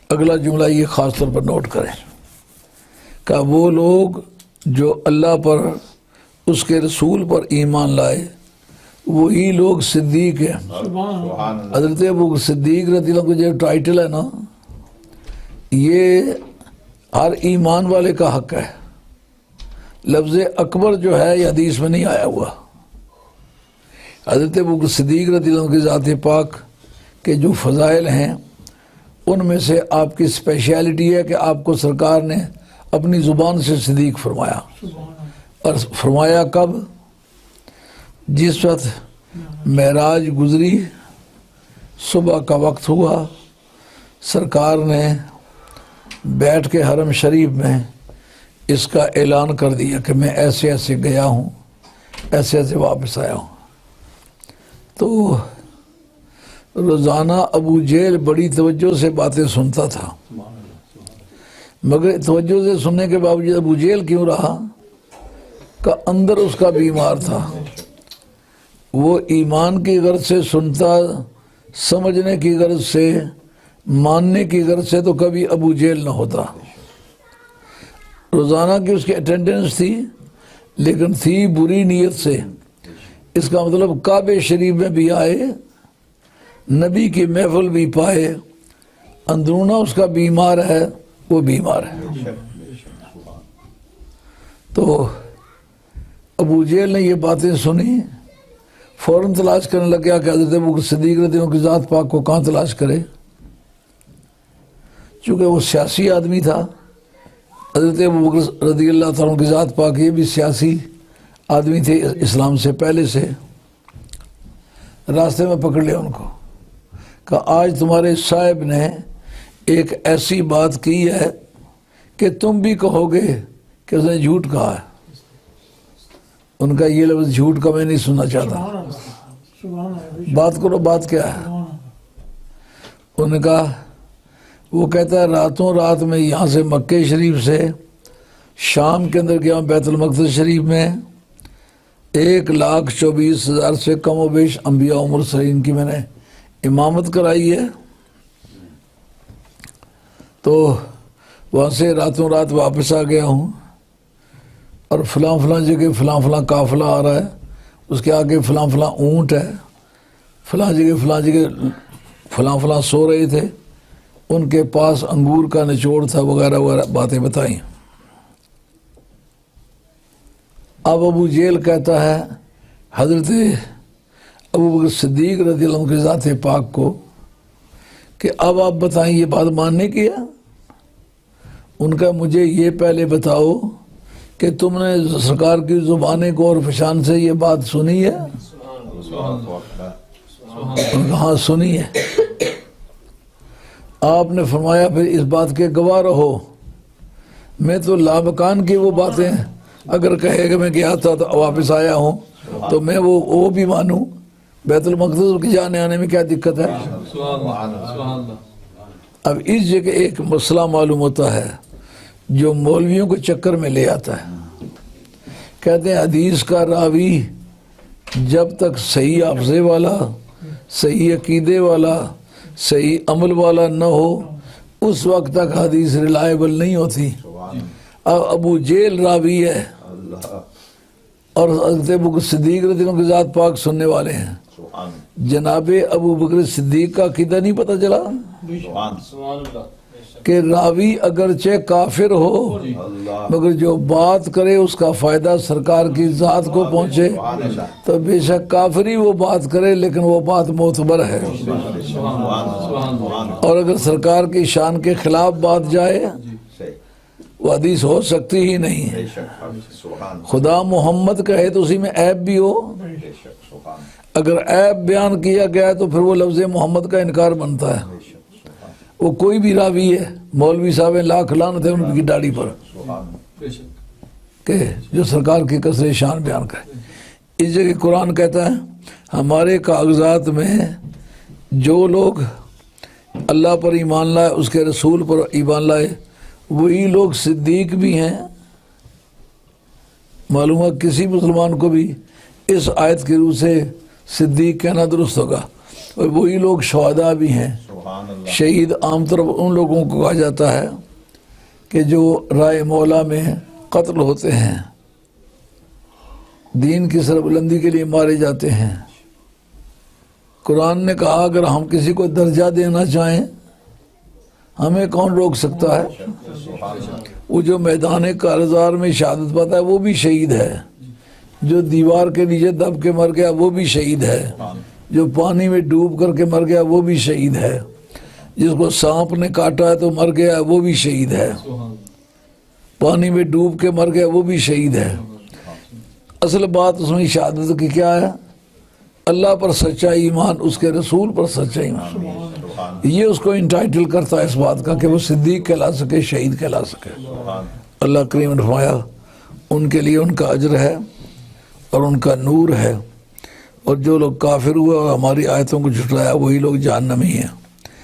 اگلا جملہ یہ خاص طور پر نوٹ کریں کہ وہ لوگ جو اللہ پر اس کے رسول پر ایمان لائے وہی لوگ صدیق ہیں۔ حضرت ابو صدیق رضی اللہ عنہ جو ٹائٹل ہے نا، یہ ہر ایمان والے کا حق ہے۔ لفظ اکبر جو ہے یہ حدیث میں نہیں آیا ہوا۔ حضرت ابو صدیق رضی اللہ عنہ کی ذات پاک کے جو فضائل ہیں ان میں سے آپ کی اسپیشلٹی ہے کہ آپ کو سرکار نے اپنی زبان سے صدیق فرمایا، اور فرمایا کب؟ جس وقت معراج گزری، صبح کا وقت ہوا، سرکار نے بیٹھ کے حرم شریف میں اس کا اعلان کر دیا کہ میں ایسے ایسے گیا ہوں، ایسے ایسے واپس آیا ہوں۔ تو روزانہ ابو جہل بڑی توجہ سے باتیں سنتا تھا، مگر توجہ سے سننے کے باوجود ابو جہل کیوں رہا کہ اندر اس کا بیمار تھا۔ وہ ایمان کی غرض سے سنتا، سمجھنے کی غرض سے، ماننے کی غرض سے تو کبھی ابو جہل نہ ہوتا۔ روزانہ کی اس کی اٹینڈنس تھی، لیکن تھی بری نیت سے۔ اس کا مطلب کعبہ شریف میں بھی آئے، نبی کی محفل بھی پائے، اندرونہ اس کا بیمار ہے، وہ بیمار ہے۔ تو ابو جہل نے یہ باتیں سنی، فوراً تلاش کرنے لگا کہ حضرت ابو صدیق رضی اللہ عنہ کی ذات پاک کو کہاں تلاش کرے، چونکہ وہ سیاسی آدمی تھا۔ حضرت ابو بکر رضی اللہ تعالیٰ عنہ کی ذات پاک یہ بھی سیاسی آدمی تھے اسلام سے پہلے سے۔ راستے میں پکڑ لیا ان کو کہ آج تمہارے صاحب نے ایک ایسی بات کی ہے کہ تم بھی کہو گے کہ اس نے جھوٹ کہا ہے۔ ان کا یہ لفظ جھوٹ کا میں نہیں سننا چاہتا، بات کرو، بات کیا ہے؟ انہوں نے کہا، وہ کہتا ہے راتوں رات میں یہاں سے مکہ شریف سے شام کے اندر گیا، بیت المقدس شریف میں 1,24,000 سے کم و بیش انبیاء و مرسلین کی میں نے امامت کرائی ہے۔ تو وہاں سے راتوں رات واپس آ گیا ہوں، اور فلاں فلاں جگہ فلاں فلاں قافلہ آ رہا ہے، اس کے آگے فلاں فلاں اونٹ ہے، فلاں جگہ فلاں فلاں سو رہے تھے، ان کے پاس انگور کا نچوڑ تھا، وغیرہ وغیرہ باتیں بتائیں۔ اب ابو جہل کہتا ہے حضرت ابو بکر صدیق رضی اللہ عنہ کی ذات پاک کو کہ اب آپ بتائیں یہ بات ماننے کی ہے؟ ان کا مجھے یہ پہلے بتاؤ کہ تم نے سرکار کی زبان کو اور فشان سے یہ بات سنی ہے؟ ہاں سنی ہے۔ آپ نے فرمایا پھر اس بات کے گواہ رہو، میں تو لامکان کی وہ باتیں اگر کہے کہ میں گیا تھا تو واپس آیا ہوں تو میں وہ بھی مانوں، بیت المقدس کے جانے آنے میں کیا دقت ہے؟ اب اس جگہ ایک مسئلہ معلوم ہوتا ہے جو مولویوں کو چکر میں لے آتا ہے۔ کہتے ہیں حدیث کا راوی جب تک صحیح حافظے والا، صحیح عقیدے والا، صحیح عمل والا نہ ہو اس وقت تک حدیث ریلائبل نہیں ہوتی۔ اب ابو جہل راوی ہے اور حضرت ابو بکر صدیق رضی اللہ عنہ کی ذات پاک سننے والے ہیں۔ جناب ابو بکر صدیق کا عقیدہ نہیں پتہ چلا کہ راوی اگرچہ کافر ہو مگر جو بات کرے اس کا فائدہ سرکار کی ذات کو پہنچے، تو بے شک کافری وہ بات کرے لیکن وہ بات معتبر ہے، اور اگر سرکار کی شان کے خلاف بات جائے وہ حدیث ہو سکتی ہی نہیں ہے۔ خدا محمد کہے تو اسی میں عیب بھی ہو، اگر عیب بیان کیا گیا تو پھر وہ لفظ محمد کا انکار بنتا ہے۔ وہ کوئی بھی راوی ہے، مولوی صاحب لاکھ لعنت ہے ان کی داڑھی پر کہ جو سرکار کی کثر شان بیان کرے۔ اس جگہ قرآن کہتا ہے ہمارے کاغذات میں جو لوگ اللہ پر ایمان لائے، اس کے رسول پر ایمان لائے، وہی لوگ صدیق بھی ہیں۔ معلوم ہے کسی مسلمان کو بھی اس آیت کی روح سے صدیق کہنا درست ہوگا، اور وہی لوگ شہداء بھی ہیں۔ شہید عام طور پر ان لوگوں کو کہا جاتا ہے کہ جو رائے مولا میں قتل ہوتے ہیں، دین کی سربلندی کے لیے مارے جاتے ہیں۔ قرآن نے کہا اگر ہم کسی کو درجہ دینا چاہیں ہمیں کون روک سکتا ہے؟ وہ جو میدان کارزار میں شہادت پاتا ہے وہ بھی شہید ہے، جو دیوار کے نیچے دب کے مر گیا وہ بھی شہید ہے، جو پانی میں ڈوب کر کے مر گیا وہ بھی شہید ہے، جس کو سانپ نے کاٹا ہے تو مر گیا وہ بھی شہید ہے، پانی میں ڈوب کے مر گیا وہ بھی شہید ہے۔ اصل بات اس میں شہادت کی کیا ہے؟ اللہ پر سچا ایمان، اس کے رسول پر سچا ایمان، یہ اس کو انٹائٹل کرتا ہے اس بات کا کہ وہ صدیق کہلا سکے، شہید کہلا سکے۔ اللہ کریم نے فرمایا ان کے لیے ان کا اجر ہے اور ان کا نور ہے، اور جو لوگ کافر ہوئے اور ہماری آیتوں کو جھٹلایا وہی لوگ جہنمی ہیں۔